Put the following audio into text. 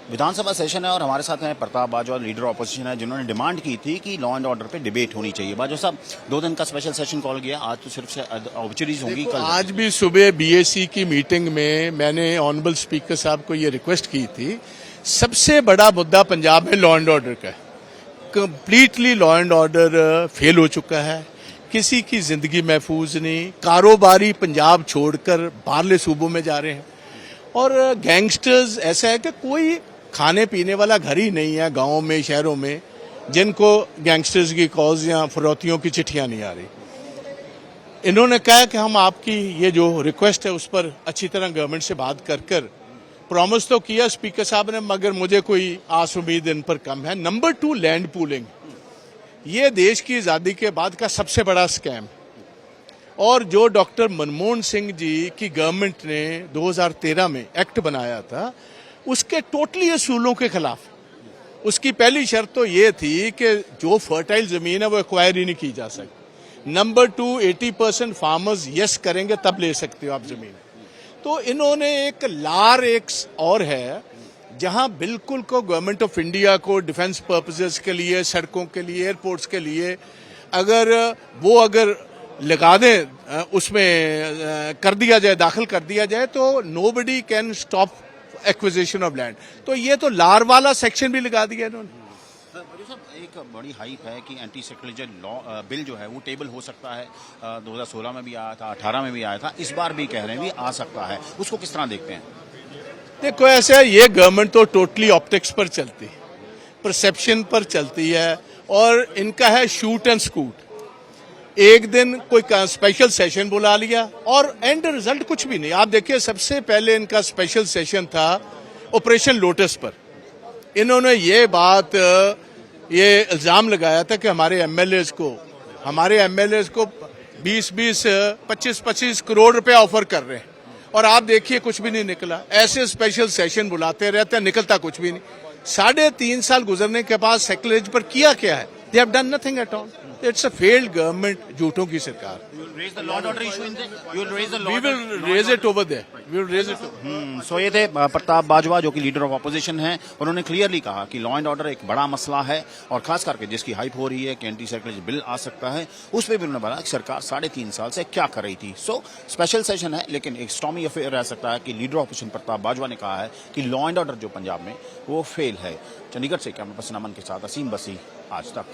विधानसभा session है और हमारे साथ हैं प्रताप बाजवा, लीडर ऑपोजिशन है, जिन्होंने डिमांड की थी कि लॉ एंड ऑर्डर पे डिबेट होनी चाहिए। बाजवा साहब, 2 दिन का स्पेशल सेशन कॉल किया, आज तो सिर्फ से ऑब्चुरीज होंगी। कल आज भी सुबह बीएसी की मीटिंग में मैंने ऑनरेबल स्पीकर साहब को ये रिक्वेस्ट की थी। सबसे बड़ा मुद्दा पंजाब में लॉ एंड ऑर्डर का है। Completely law and order fail हो चुका है, किसी की जिंदगी महफूज नहीं, कारोबारी पंजाब छोड़कर बाहरले सूबों में जा रहे हैं और गैंगस्टर्स ऐसा है कि कोई खाने पीने वाला घर ही नहीं है गांवों में, शहरों में, जिनको गैंगस्टर्स की कॉल्स या फरौतियों की चिट्ठियां नहीं आ रही। इन्होंने कहा कि हम आपकी ये जो रिक्वेस्ट है उस पर अच्छी तरह गवर्नमेंट से बात कर प्रॉमिस तो किया स्पीकर साहब ने, मगर मुझे कोई आस उम्मीद इन पर कम है। नंबर 2, लैंड पूलिंग, ये देश की आज़ादी के बाद का सबसे बड़ा स्कैम, और जो डॉक्टर मनमोहन सिंह जी की गवर्नमेंट ने 2013 में एक्ट बनाया था, उसके टोटली असूलों के खिलाफ। उसकी पहली शर्त तो ये थी कि जो फर्टाइल जमीन है वो एक्वायर ही नहीं की जा सकती। नंबर 2, 80% फार्मर्स यस करेंगे तब ले सकते हो आप जमीन। तो इन्होंने एक और है जहां बिल्कुल को गवर्नमेंट ऑफ इंडिया को डिफेंस पर्पसेस के लिए, सड़कों के लिए, एयरपोर्ट्स के लिए अगर लगा दें, उसमें कर दिया जाए, दाखिल कर दिया जाए, तो nobody can stop acquisition of land. तो ये तो लार वाला सेक्शन भी लगा दिया इन्होंने। एक बड़ी हाइप है कि एंटी सेक्युलर लॉ बिल जो है वो टेबल हो सकता है। 2016 में भी आया था, 18 में भी आया था, इस बार भी कह रहे हैं भी आ सकता है। उसको किस तरह देखते हैं? देखो, ऐसे है, ये गवर्नमेंट तो टोटली ऑप्टिक्स पर चलती है, परसेप्शन पर चलती है, और इनका है शूट एंड स्कूट। एक दिन कोई स्पेशल सेशन बुला लिया और एंड रिजल्ट कुछ भी नहीं। आप देखिए, सबसे पहले इनका स्पेशल सेशन था ऑपरेशन लोटस पर। इन्होंने ये इल्जाम लगाया था कि हमारे एमएलएज को 20-20, 25-25 करोड़ रुपए ऑफर कर रहे हैं, और आप देखिए कुछ भी नहीं निकला। ऐसे स्पेशल सेशन बुलाते रहते हैं, निकलता कुछ भी नहीं। 3.5 साल गुजरने के बाद सेक्युलरिज्म पर किया क्या है? They have done nothing at all. It's a failed government, झूठों की सरकार। सो ये थे प्रताप बाजवा, जो कि लीडर ऑफ ऑपोजिशन हैं। उन्होंने क्लियरली कहा कि लॉ एंड ऑर्डर एक बड़ा मसला है, और खास करके जिसकी हाइप हो रही है कि एंटी सेक्युलर बिल आ सकता है, उस पर भी उन्होंने बोला कि सरकार 3.5 साल से क्या कर रही थी। सो स्पेशल सेशन है, लेकिन एक स्टॉर्मी अफेयर रह सकता है कि leader of opposition Pratap Bajwa ने कहा है कि लॉ एंड ऑर्डर जो पंजाब में वो फेल है। चंडीगढ़ से कैमरा पर्सन अमन के साथ असीम बसी, आज तक।